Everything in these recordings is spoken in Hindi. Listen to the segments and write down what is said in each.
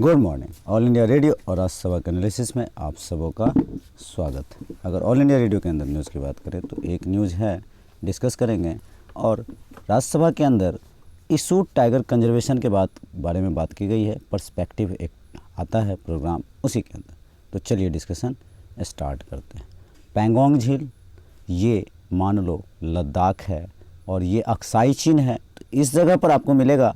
Good morning. All India radio और राज्यसभा के एनालिसिस में आप सबों का स्वागत। अगर ऑल इंडिया रेडियो के अंदर न्यूज़ की बात करें तो एक न्यूज़ है, डिस्कस करेंगे। और राज्यसभा के अंदर इशू टाइगर कंजर्वेशन के बारे में बात की गई है। पर्सपेक्टिव एक आता है प्रोग्राम उसी के अंदर। तो चलिए डिस्कशन स्टार्ट करते हैं। पैंगोंग झील ये मान लो लद्दाख है और ये अक्साई चीन है। तो इस जगह पर आपको मिलेगा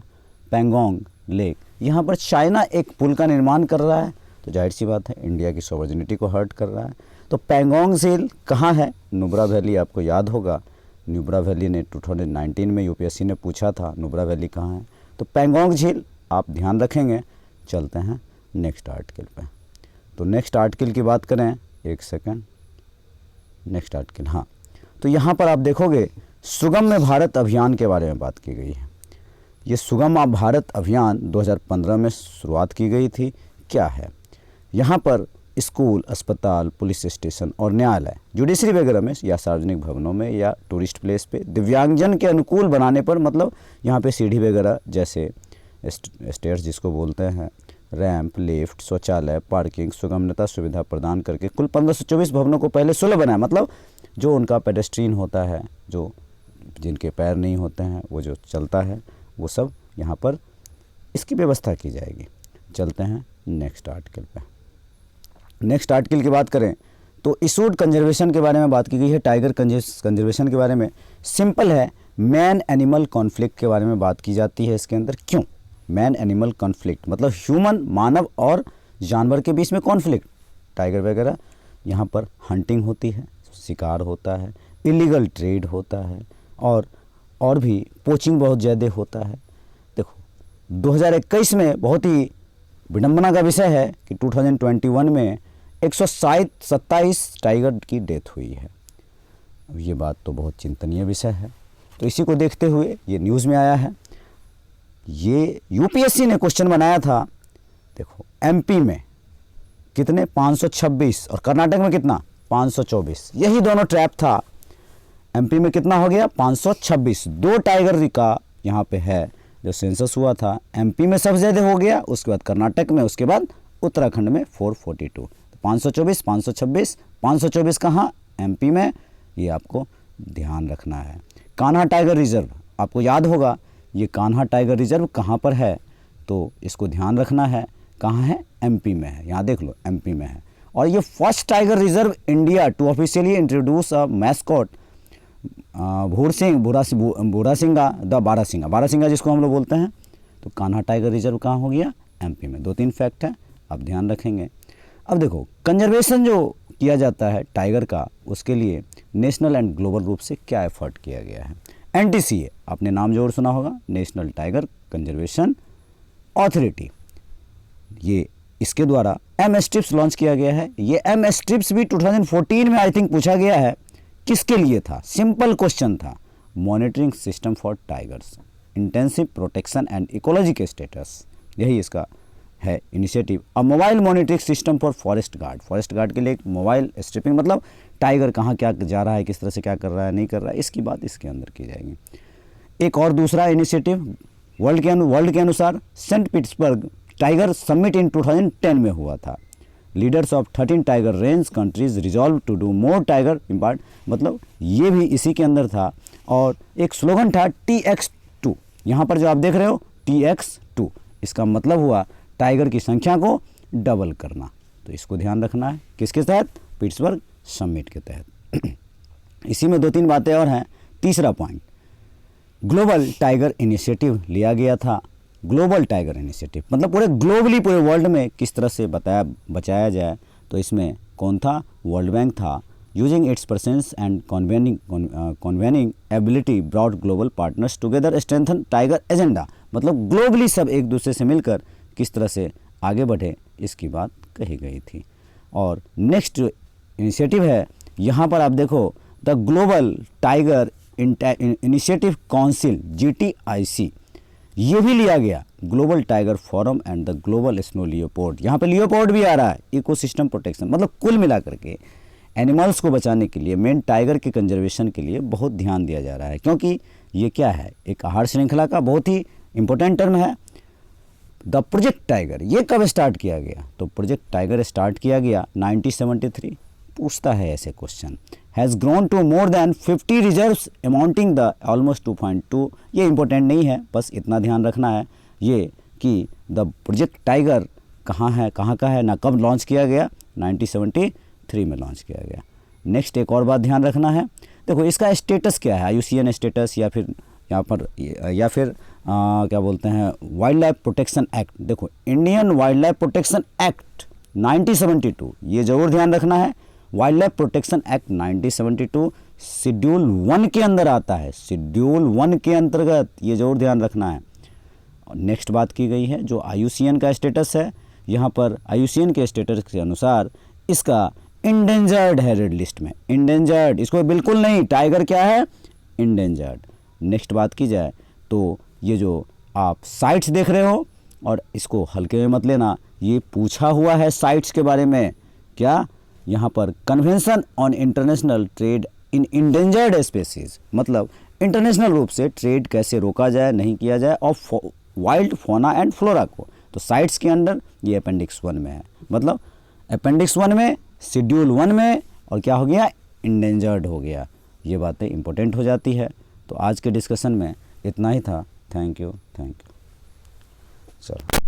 पैंगोंग लेक। यहाँ पर चाइना एक पुल का निर्माण कर रहा है, तो जाहिर सी बात है इंडिया की सॉवरेनिटी को हर्ट कर रहा है। तो पैंगोंग झील कहाँ है? नुब्रा वैली आपको याद होगा। नुब्रा वैली ने 2019 में यूपीएससी ने पूछा था नुब्रा वैली कहाँ है। तो पैंगोंग झील आप ध्यान रखेंगे। चलते हैं नेक्स्ट आर्टिकल पे। तो नेक्स्ट आर्टिकल की बात करें, एक सेकेंड, नेक्स्ट आर्टिकल, हाँ। तो यहाँ पर आप देखोगे सुगम्य भारत अभियान के बारे में बात की गई है। ये सुगम्य भारत अभियान 2015 में शुरुआत की गई थी। क्या है यहाँ पर? स्कूल, अस्पताल, पुलिस स्टेशन और न्यायालय, जुडिशरी वगैरह में या सार्वजनिक भवनों में या टूरिस्ट प्लेस पे दिव्यांगजन के अनुकूल बनाने पर, मतलब यहाँ पे सीढ़ी वगैरह जैसे स्टेयर्स जिसको बोलते हैं, रैंप, लिफ्ट, शौचालय, पार्किंग, सुगमता सुविधा प्रदान करके कुल 1524 भवनों को पहले सुलभ बनाया। मतलब जो उनका पेडेस्ट्रियन होता है, जो जिनके पैर नहीं होते हैं, वो जो चलता है, वो सब यहाँ पर इसकी व्यवस्था की जाएगी। चलते हैं नेक्स्ट आर्टिकल पे। नेक्स्ट आर्टिकल की बात करें तो इशूड कंजर्वेशन के बारे में बात की गई है। टाइगर कंजर्वेशन के बारे में सिंपल है, मैन एनिमल कॉन्फ्लिक्ट के बारे में बात की जाती है इसके अंदर। क्यों मैन एनिमल कॉन्फ्लिक्ट? मतलब ह्यूमन, मानव और जानवर के बीच में कॉन्फ्लिक्ट। टाइगर वगैरह यहाँ पर हंटिंग होती है, शिकार होता है, इलीगल ट्रेड होता है और भी पोचिंग बहुत ज़्यादा होता है। देखो 2021 में बहुत ही विडंबना का विषय है कि 2021 में 127 टाइगर की डेथ हुई है। अब ये बात तो बहुत चिंतनीय विषय है। तो इसी को देखते हुए ये न्यूज़ में आया है। ये यूपीएससी ने क्वेश्चन बनाया था। देखो एमपी में कितने? 526 और कर्नाटक में कितना? 524। यही दोनों ट्रैप था। एमपी में कितना हो गया? 526। 2 टाइगर का यहाँ पे है जो सेंसस हुआ था। एमपी में सबसे ज़्यादा हो गया, उसके बाद कर्नाटक में, उसके बाद उत्तराखंड में 442। 524, 526, 524 कहाँ? एमपी में। ये आपको ध्यान रखना है। कान्हा टाइगर रिजर्व आपको याद होगा। ये कान्हा टाइगर रिजर्व कहाँ पर है? तो इसको ध्यान रखना है। कहाँ है? एमपी में है। यहाँ देख लो एमपी में है। और ये first tiger reserve India to officially introduce a mascot Bhoorsingh the barasingha जिसको हम लोग बोलते हैं। तो कान्हा टाइगर रिजर्व कहाँ हो गया? एमपी में। 2-3 फैक्ट है, आप ध्यान रखेंगे। अब देखो कंजर्वेशन जो किया जाता है टाइगर का, उसके लिए नेशनल एंड ग्लोबल रूप से क्या एफर्ट किया गया है? एनटीसीए, आपने नाम जरूर सुना होगा, नेशनल टाइगर कंजर्वेशन अथॉरिटी। ये इसके द्वारा एमएस-ट्रिप्स लॉन्च किया गया है। ये एमएस-ट्रिप्स भी 2014 में आई थिंक पूछा गया है। किसके लिए था? सिंपल क्वेश्चन था, monitoring system for tigers, intensive protection and ecology के स्टेटस, यही इसका है initiative. A mobile monitoring system for forest guard के लिए एक मोबाइल स्ट्रिपिंग, मतलब टाइगर कहाँ क्या जा रहा है, किस तरह से क्या कर रहा है, नहीं कर रहा है, इसकी बात इसके अंदर की जाएगी। एक और दूसरा इनिशिएटिव वर्ल्ड के अनुसार Saint Petersburg tiger summit in 2010 में हुआ था। Leaders of 13 tiger range countries resolve to do more tiger impart, मतलब ये भी इसी के अंदर था। और एक स्लोगन था TX2। यहाँ पर जो आप देख रहे हो TX2, इसका मतलब हुआ टाइगर की संख्या को डबल करना। तो इसको ध्यान रखना है। किसके तहत? पीटर्सबर्ग समिट के तहत। इसी में 2-3 बातें और हैं। तीसरा पॉइंट, ग्लोबल टाइगर इनिशिएटिव लिया गया था। ग्लोबल टाइगर इनिशिएटिव मतलब पूरे ग्लोबली, पूरे वर्ल्ड में किस तरह से बचाया जाए। तो इसमें कौन था? वर्ल्ड बैंक था। Using its presence and convening ability broad global partners together strengthen tiger agenda, मतलब ग्लोबली सब एक दूसरे से मिलकर किस तरह से आगे बढ़े, इसकी बात कही गई थी। और नेक्स्ट इनिशिएटिव है, यहाँ पर आप देखो the Global Tiger Initiative Council GTIC, ये भी लिया गया। Global Tiger Forum and the Global Snow Leopard, यहाँ पे लियोपोर्ड भी आ रहा है। इकोसिस्टम प्रोटेक्शन, मतलब कुल मिलाकर के एनिमल्स को बचाने के लिए, मेन टाइगर के कंजर्वेशन के लिए बहुत ध्यान दिया जा रहा है। क्योंकि ये क्या है? एक आहार श्रृंखला का बहुत ही इंपॉर्टेंट टर्म है। द प्रोजेक्ट टाइगर ये कब स्टार्ट किया गया? तो प्रोजेक्ट टाइगर स्टार्ट किया गया 1973। पूछता है ऐसे question. Has grown to more than 50 reserves amounting the almost 2.2। ये इंपॉर्टेंट नहीं है, बस इतना ध्यान रखना है ये कि द प्रोजेक्ट टाइगर कहाँ है, कहाँ का है ना, कब लॉन्च किया गया? 1973 में लॉन्च किया गया। नेक्स्ट एक और बात ध्यान रखना है, देखो इसका स्टेटस क्या है, IUCN स्टेटस या फिर यहाँ पर क्या बोलते हैं वाइल्ड लाइफ प्रोटेक्शन एक्ट। देखो Indian wild life protection act 1972, ये ज़रूर ध्यान रखना है। Wild life protection act 1972 schedule 1 के अंदर आता है, शेड्यूल 1 के अंतर्गत, ये ज़रूर ध्यान रखना है। और नेक्स्ट बात की गई है जो IUCN का स्टेटस है, यहाँ पर IUCN के स्टेटस के अनुसार इसका इंडेंजर्ड है रेड लिस्ट में, इंडेंजर्ड, इसको बिल्कुल नहीं, टाइगर क्या है? इंडेंजर्ड। नेक्स्ट बात की जाए तो ये जो आप साइट्स देख रहे हो, और इसको हल्के में मत लेना, ये पूछा हुआ है साइट्स के बारे में। क्या? यहाँ पर convention on international trade in endangered species, मतलब इंटरनेशनल रूप से ट्रेड कैसे रोका जाए, नहीं किया जाए of wild fauna and flora को। तो साइट्स के अंदर ये अपेंडिक्स 1 में है, मतलब अपेंडिक्स 1 में, शेड्यूल 1 में, और क्या हो गया? इंडेंजर्ड हो गया। ये बातें इंपॉर्टेंट हो जाती है। तो आज के डिस्कशन में इतना ही था। थैंक यू चलो।